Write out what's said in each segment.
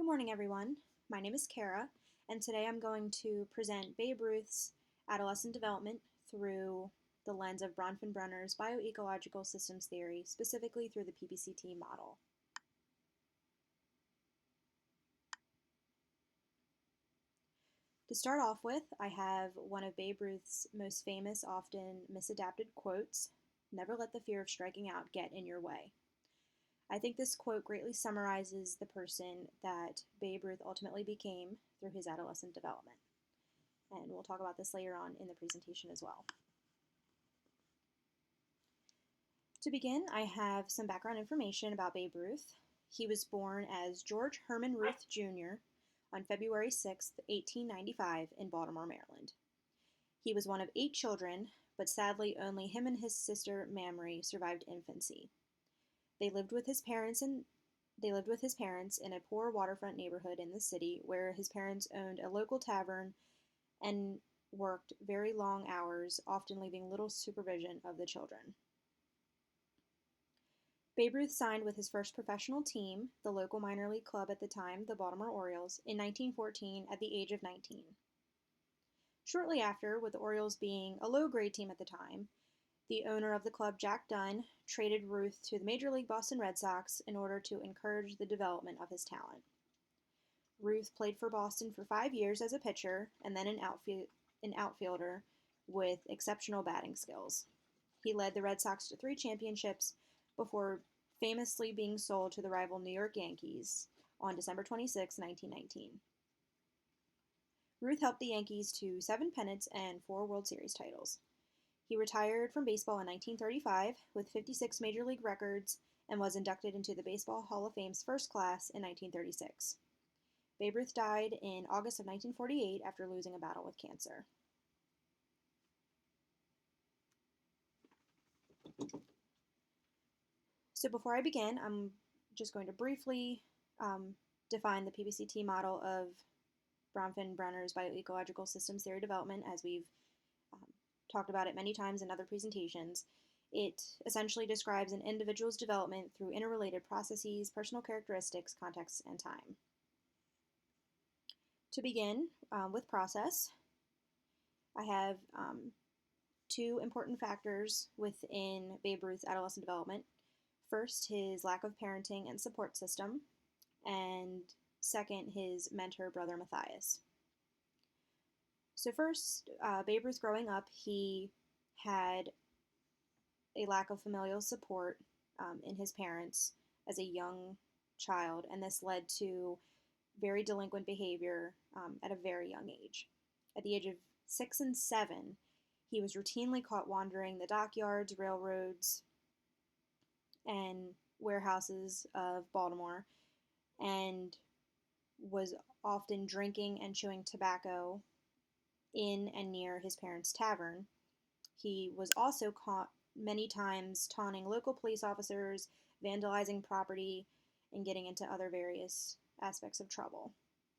Good morning, everyone. My name is Kara, and today I'm going to present Babe Ruth's adolescent development through the lens of Bronfenbrenner's bioecological systems theory, specifically through the PBCT model. To start off with, I have one of Babe Ruth's most famous, often misadapted quotes: "Never let the fear of striking out get in your way." I think this quote greatly summarizes the person that Babe Ruth ultimately became through his adolescent development. And we'll talk about this later on in the presentation as well. To begin, I have some background information about Babe Ruth. He was born as George Herman Ruth Jr. on February 6, 1895, in Baltimore, Maryland. He was one of 8 children, but sadly only him and his sister Mamrie survived infancy. They lived with his parents in a poor waterfront neighborhood in the city, where his parents owned a local tavern and worked very long hours, often leaving little supervision of the children. Babe Ruth signed with his first professional team, the local minor league club at the time, the Baltimore Orioles, in 1914 at the age of 19. Shortly after, with the Orioles being a low-grade team at the time, the owner of the club, Jack Dunn, traded Ruth to the Major League Boston Red Sox in order to encourage the development of his talent. Ruth played for Boston for 5 years as a pitcher and then an outfielder with exceptional batting skills. He led the Red Sox to 3 championships before famously being sold to the rival New York Yankees on December 26, 1919. Ruth helped the Yankees to 7 pennants and 4 World Series titles. He retired from baseball in 1935 with 56 major league records and was inducted into the Baseball Hall of Fame's first class in 1936. Babe Ruth died in August of 1948 after losing a battle with cancer. So before I begin, I'm just going to briefly define the PBCT model of Bronfenbrenner's bioecological systems theory development, as we've talked about it many times in other presentations. It essentially describes an individual's development through interrelated processes, personal characteristics, contexts, and time. To begin with process, I have 2 important factors within Babe Ruth's adolescent development. First, his lack of parenting and support system, and second, his mentor, brother Matthias. So first, Babe Ruth growing up, he had a lack of familial support in his parents as a young child, and this led to very delinquent behavior at a very young age. At the age of 6 and 7, he was routinely caught wandering the dockyards, railroads, and warehouses of Baltimore, and was often drinking and chewing tobacco in and near his parents' tavern. He was also caught many times taunting local police officers, vandalizing property, and getting into other various aspects of trouble.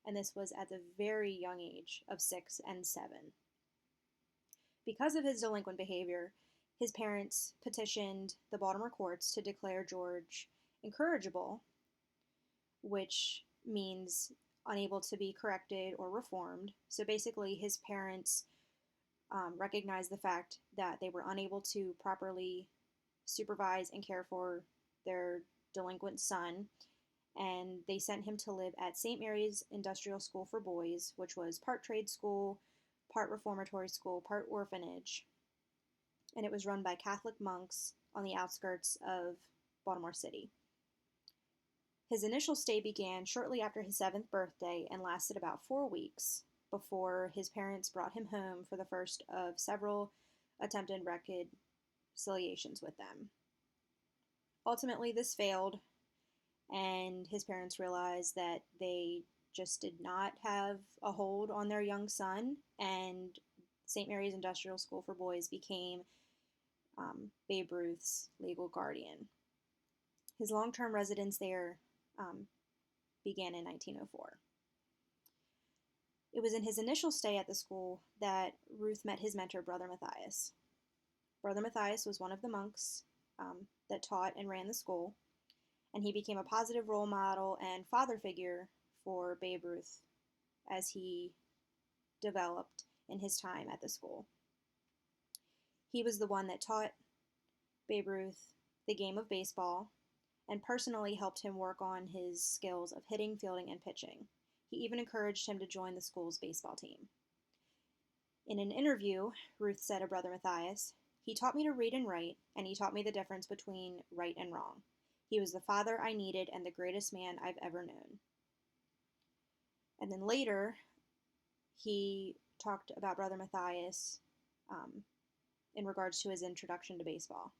And this was at the very young age of 6 and 7. Because of his delinquent behavior, his parents petitioned the Baltimore courts to declare George incorrigible, which means unable to be corrected or reformed. So basically, his parents recognized the fact that they were unable to properly supervise and care for their delinquent son, and they sent him to live at St. Mary's Industrial School for Boys, which was part trade school, part reformatory school, part orphanage, and it was run by Catholic monks on the outskirts of Baltimore City. His initial stay began shortly after his 7th birthday and lasted about 4 weeks before his parents brought him home for the first of several attempted reconciliations with them. Ultimately, this failed, and his parents realized that they just did not have a hold on their young son, and St. Mary's Industrial School for Boys became Babe Ruth's legal guardian. His long-term residence there began in 1904. It was in his initial stay at the school that Ruth met his mentor, Brother Matthias. Brother Matthias was one of the monks that taught and ran the school, and he became a positive role model and father figure for Babe Ruth as he developed in his time at the school. He was the one that taught Babe Ruth the game of baseball and personally helped him work on his skills of hitting, fielding, and pitching. He even encouraged him to join the school's baseball team. In an interview, Ruth said of Brother Matthias, "He taught me to read and write, and he taught me the difference between right and wrong. He was the father I needed and the greatest man I've ever known." And then later, he talked about Brother Matthias in regards to his introduction to baseball.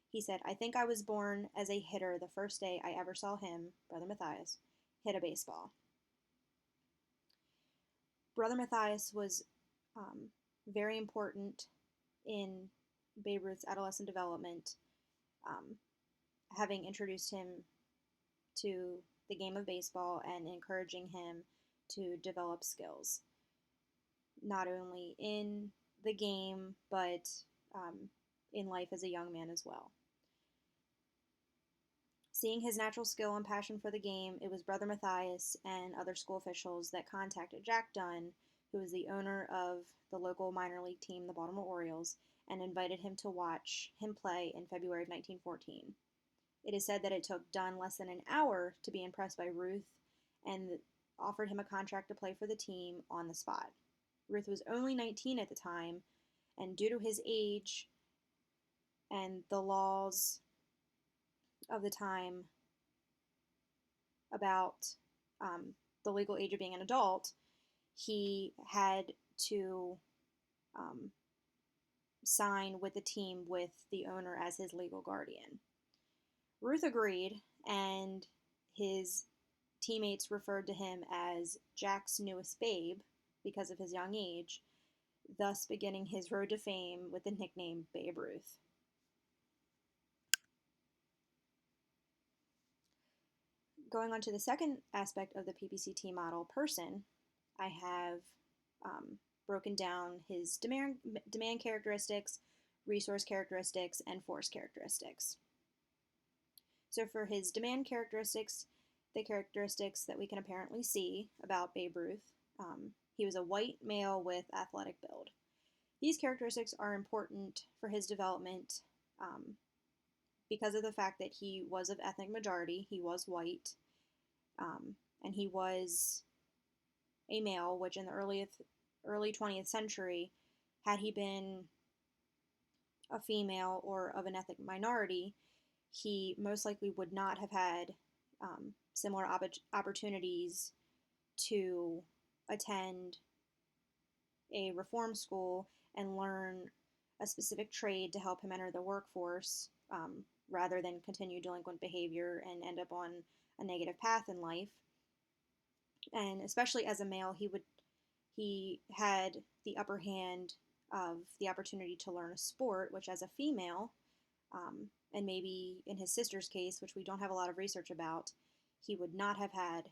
He said, "I think I was born as a hitter the first day I ever saw him," Brother Matthias, "hit a baseball." Brother Matthias was very important in Babe Ruth's adolescent development, having introduced him to the game of baseball and encouraging him to develop skills, not only in the game, but in life as a young man as well. Seeing his natural skill and passion for the game, it was Brother Matthias and other school officials that contacted Jack Dunn, who was the owner of the local minor league team, the Baltimore Orioles, and invited him to watch him play in February of 1914. It is said that it took Dunn less than an hour to be impressed by Ruth and offered him a contract to play for the team on the spot. Ruth was only 19 at the time, and due to his age and the laws of the time about the legal age of being an adult, he had to sign with the team with the owner as his legal guardian. Ruth agreed, and his teammates referred to him as Jack's newest babe because of his young age, thus beginning his road to fame with the nickname Babe Ruth. Going on to the second aspect of the PPCT model, person, I have broken down his demand characteristics, resource characteristics, and force characteristics. So for his demand characteristics, the characteristics that we can apparently see about Babe Ruth, he was a white male with athletic build. These characteristics are important for his development because of the fact that he was of ethnic majority, he was white, and he was a male, which in the early 20th century, had he been a female or of an ethnic minority, he most likely would not have had similar opportunities to attend a reform school and learn a specific trade to help him enter the workforce, rather than continue delinquent behavior and end up on a negative path in life. And especially as a male, he had the upper hand of the opportunity to learn a sport, which as a female, and maybe in his sister's case, which we don't have a lot of research about, he would not have had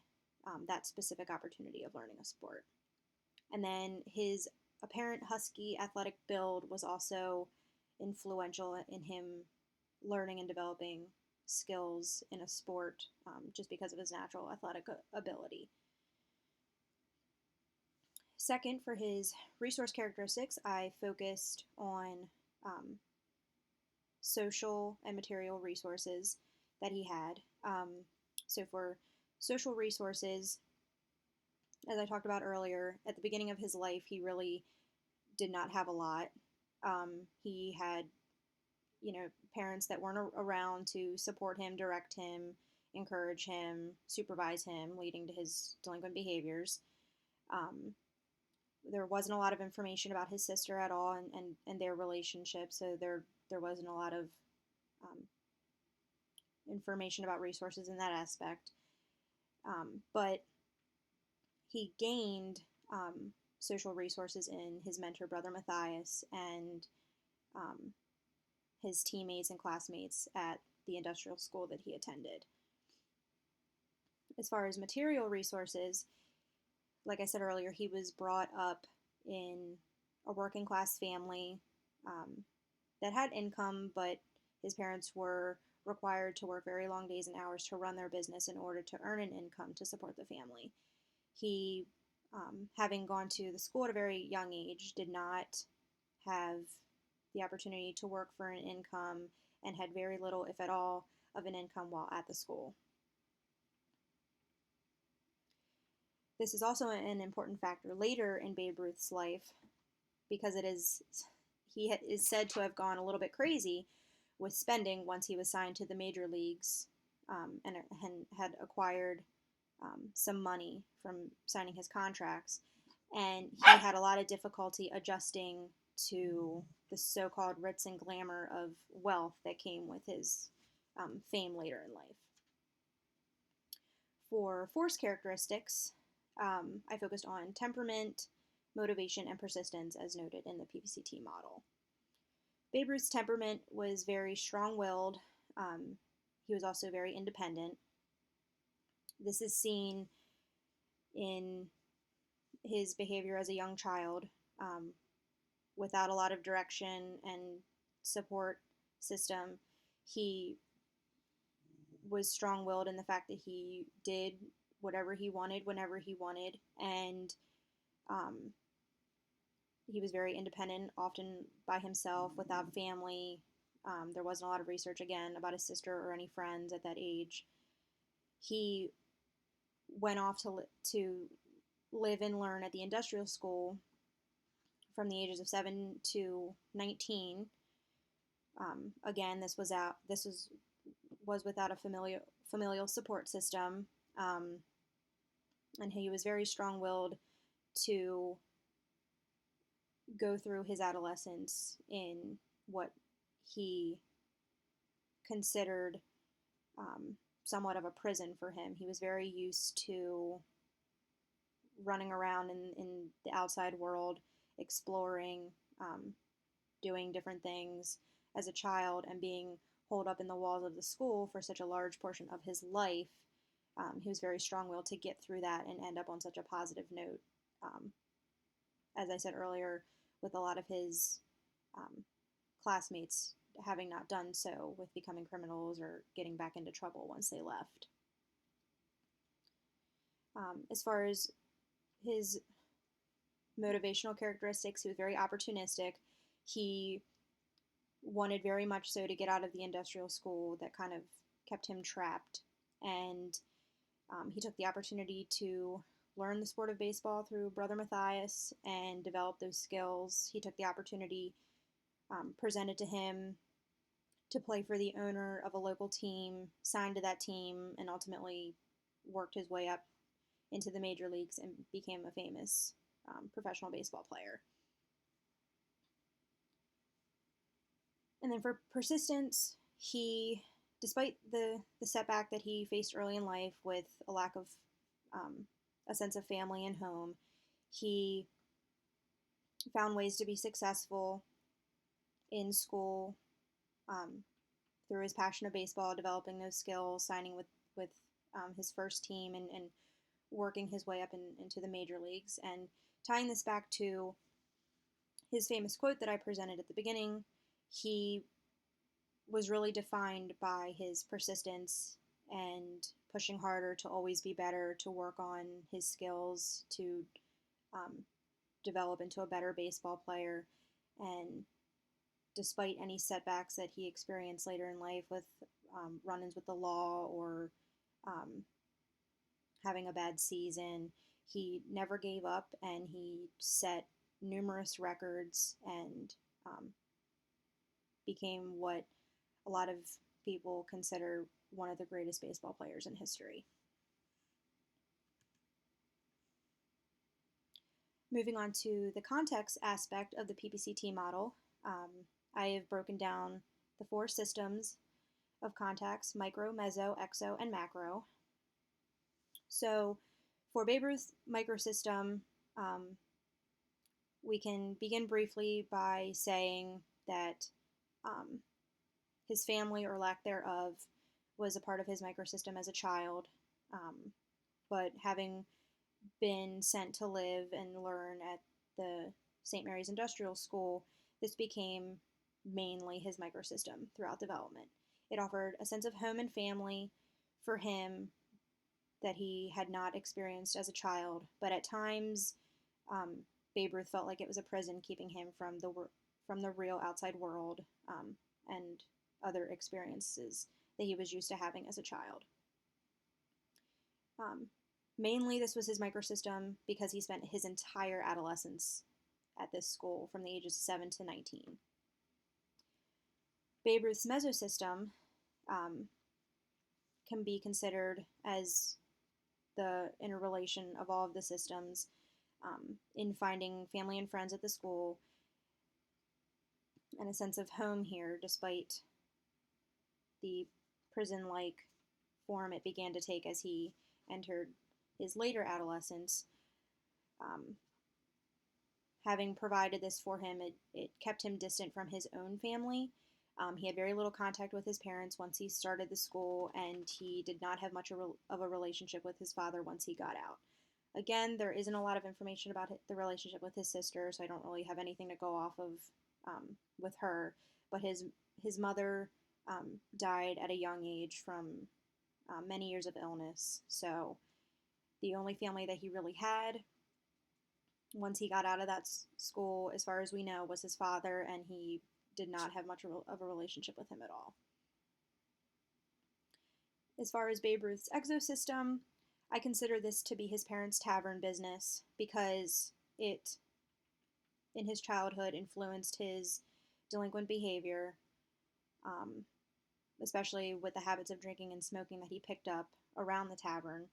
that specific opportunity of learning a sport. And then his apparent husky athletic build was also influential in him learning and developing skills in a sport, just because of his natural athletic ability. Second, for his resource characteristics, I focused on social and material resources that he had. So for social resources, as I talked about earlier, at the beginning of his life, he really did not have a lot. He had, parents that weren't around to support him, direct him, encourage him, supervise him, leading to his delinquent behaviors. There wasn't a lot of information about his sister at all and their relationship, so there wasn't a lot of information about resources in that aspect. But he gained social resources in his mentor, Brother Matthias, and his teammates and classmates at the industrial school that he attended. As far as material resources, like I said earlier, he was brought up in a working class family that had income, but his parents were required to work very long days and hours to run their business in order to earn an income to support the family. He, having gone to the school at a very young age, did not have the opportunity to work for an income and had very little, if at all, of an income while at the school. This is also an important factor later in Babe Ruth's life because he is said to have gone a little bit crazy with spending once he was signed to the major leagues, and had acquired some money from signing his contracts. And he had a lot of difficulty adjusting to the so-called ritz and glamour of wealth that came with his fame later in life. For force characteristics, I focused on temperament, motivation, and persistence as noted in the PPCT model. Babe Ruth's temperament was very strong-willed. He was also very independent. This is seen in his behavior as a young child, without a lot of direction and support system. He was strong-willed in the fact that he did whatever he wanted whenever he wanted, and he was very independent, often by himself, without family. There wasn't a lot of research, again, about his sister or any friends at that age. He went off to live and learn at the industrial school from the ages of 7 to 19. Again, this was without a familial support system, and he was very strong-willed to go through his adolescence in what he considered somewhat of a prison for him. He was very used to running around in the outside world, exploring, doing different things as a child, and being holed up in the walls of the school for such a large portion of his life. He was very strong-willed to get through that and end up on such a positive note. As I said earlier, with a lot of his classmates having not done so, with becoming criminals or getting back into trouble once they left. As far as his motivational characteristics, he was very opportunistic. He wanted very much so to get out of the industrial school that kind of kept him trapped, and he took the opportunity to learn the sport of baseball through Brother Matthias and develop those skills. He took the opportunity presented to him to play for the owner of a local team, signed to that team, and ultimately worked his way up into the major leagues and became a famous professional baseball player. And then for persistence, he, despite the setback that he faced early in life with a lack of a sense of family and home, he found ways to be successful in school, through his passion of baseball, developing those skills, signing with his first team, and working his way up into the major leagues. And tying this back to his famous quote that I presented at the beginning, he was really defined by his persistence and pushing harder to always be better, to work on his skills, to develop into a better baseball player. And despite any setbacks that he experienced later in life with run-ins with the law or having a bad season, he never gave up, and he set numerous records and became what a lot of people consider one of the greatest baseball players in history. Moving on to the context aspect of the PPCT model, I have broken down the 4 systems of contacts: micro, meso, exo, and macro. So for Babe Ruth's microsystem, we can begin briefly by saying that his family, or lack thereof, was a part of his microsystem as a child, but having been sent to live and learn at the St. Mary's Industrial School, this became mainly his microsystem throughout development. It offered a sense of home and family for him, that he had not experienced as a child, but at times um, Babe Ruth felt like it was a prison keeping him from the real outside world and other experiences that he was used to having as a child. Um, Mainly, this was his microsystem because he spent his entire adolescence at this school from the ages of 7 to 19. Babe Ruth's mesosystem um, can be considered as the interrelation of all of the systems in finding family and friends at the school and a sense of home here, despite the prison like form it began to take as he entered his later adolescence. Um, Having provided this for him, it kept him distant from his own family. He had very little contact with his parents once he started the school, and he did not have much of a relationship with his father once he got out. Again, there isn't a lot of information about the relationship with his sister, so I don't really have anything to go off of with her. But his mother died at a young age from many years of illness, so the only family that he really had once he got out of that school, as far as we know, was his father, and he did not have much of a relationship with him at all. As far as Babe Ruth's exosystem, I consider this to be his parents' tavern business because it, in his childhood, influenced his delinquent behavior, um, especially with the habits of drinking and smoking that he picked up around the tavern.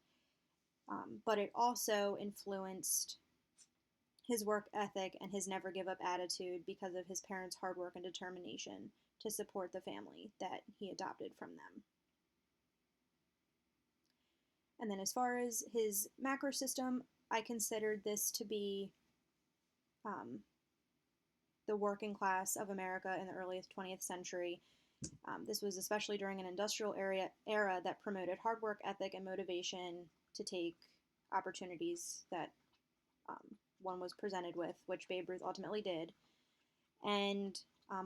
But it also influenced his work ethic and his never give up attitude because of his parents' hard work and determination to support the family that he adopted from them. And then as far as his macro system, I considered this to be the working class of America in the early 20th century. This was especially during an industrial era that promoted hard work ethic and motivation to take opportunities that one was presented with, which Babe Ruth ultimately did, and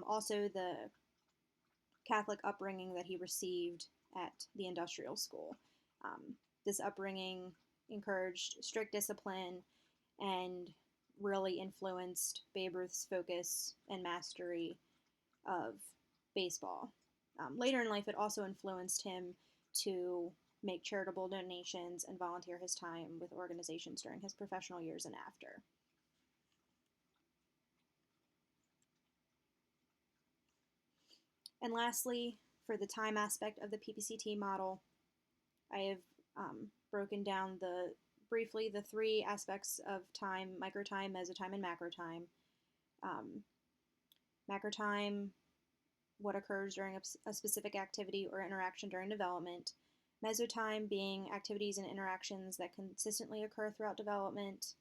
also the Catholic upbringing that he received at the industrial school. This upbringing encouraged strict discipline and really influenced Babe Ruth's focus and mastery of baseball. Later in life, it also influenced him to make charitable donations and volunteer his time with organizations during his professional years and after. And lastly, for the time aspect of the PPCT model, I have broken down briefly the three aspects of time: microtime, mesotime, and macrotime. Macrotime, what occurs during a specific activity or interaction during development. Mesotime being activities and interactions that consistently occur throughout development.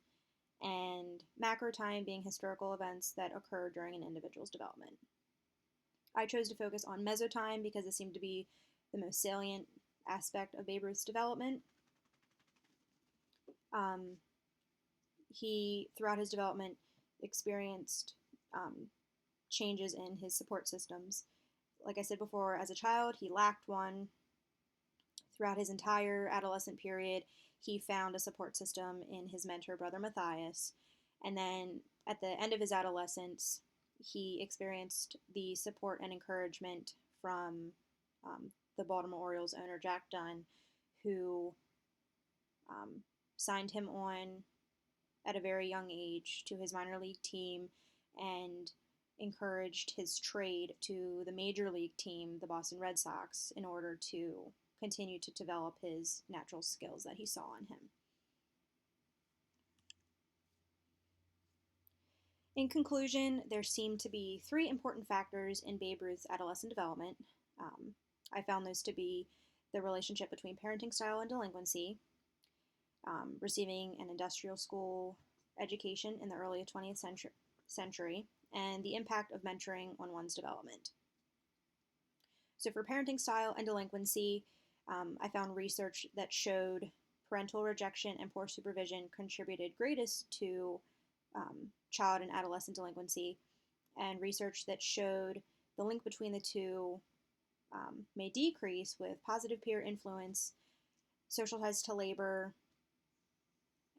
And macrotime being historical events that occur during an individual's development. I chose to focus on mesotime because it seemed to be the most salient aspect of Babe Ruth's development. He, throughout his development, experienced changes in his support systems. Like I said before, as a child, he lacked one. Throughout his entire adolescent period, he found a support system in his mentor, Brother Matthias. And then at the end of his adolescence, he experienced the support and encouragement from the Baltimore Orioles owner, Jack Dunn, who signed him on at a very young age to his minor league team and encouraged his trade to the major league team, the Boston Red Sox, in order to continue to develop his natural skills that he saw in him. In conclusion, there seem to be three important factors in Babe Ruth's adolescent development. I found those to be the relationship between parenting style and delinquency, receiving an industrial school education in the early 20th century, and the impact of mentoring on one's development. So for parenting style and delinquency, I found research that showed parental rejection and poor supervision contributed greatest to child and adolescent delinquency, and research that showed the link between the two may decrease with positive peer influence social ties to labor,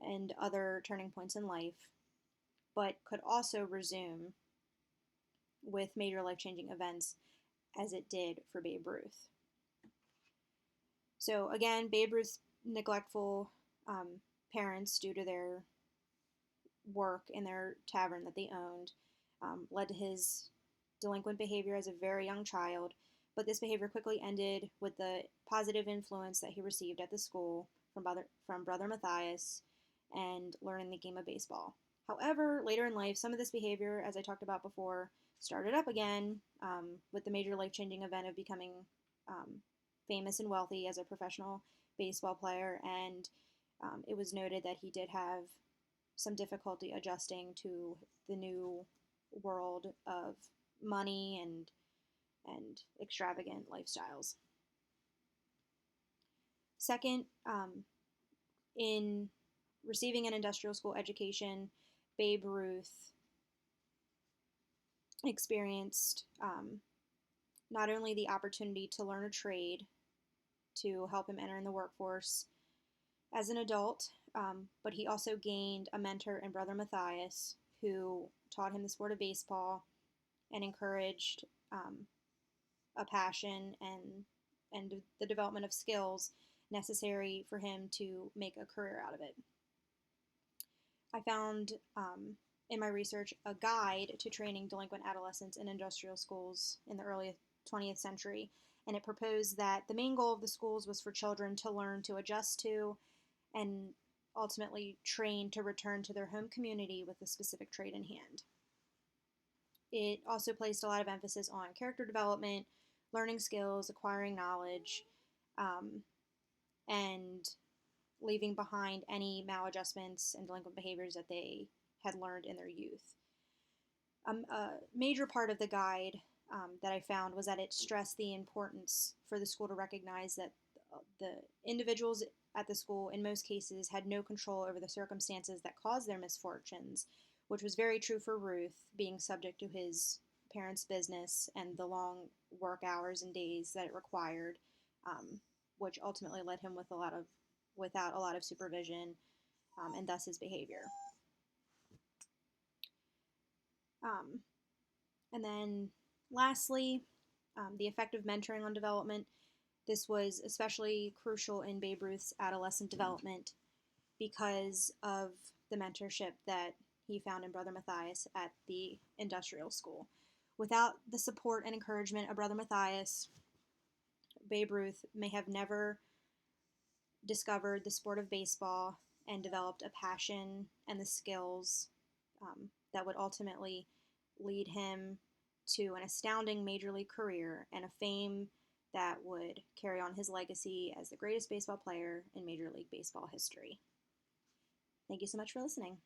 and other turning points in life, but could also resume with major life changing events as it did for Babe Ruth. So, again, Babe Ruth's neglectful parents, due to their work in their tavern that they owned, led to his delinquent behavior as a very young child. But this behavior quickly ended with the positive influence that he received at the school from Brother Matthias and learning the game of baseball. However, later in life, some of this behavior, as I talked about before, started up again with the major life changing event of becoming um, famous and wealthy as a professional baseball player. And it was noted that he did have some difficulty adjusting to the new world of money and extravagant lifestyles. Second, in receiving an industrial school education, Babe Ruth experienced not only the opportunity to learn a trade to help him enter in the workforce as an adult, but he also gained a mentor in Brother Matthias, who taught him the sport of baseball and encouraged a passion and the development of skills necessary for him to make a career out of it. I found in my research a guide to training delinquent adolescents in industrial schools in the early 20th century, and it proposed that the main goal of the schools was for children to learn to adjust to and ultimately train to return to their home community with a specific trade in hand. It also placed a lot of emphasis on character development, learning skills, acquiring knowledge, and leaving behind any maladjustments and delinquent behaviors that they had learned in their youth. A major part of the guide that I found was that it stressed the importance for the school to recognize that the individuals at the school, in most cases, had no control over the circumstances that caused their misfortunes, which was very true for Ruth, being subject to his parents' business and the long work hours and days that it required, which ultimately led him without a lot of supervision, and thus his behavior. And then lastly, the effect of mentoring on development. This was especially crucial in Babe Ruth's adolescent development because of the mentorship that he found in Brother Matthias at the industrial school. Without the support and encouragement of Brother Matthias, Babe Ruth may have never discovered the sport of baseball and developed a passion and the skills that would ultimately lead him to an astounding major league career and a fame that would carry on his legacy as the greatest baseball player in Major League Baseball history. Thank you so much for listening.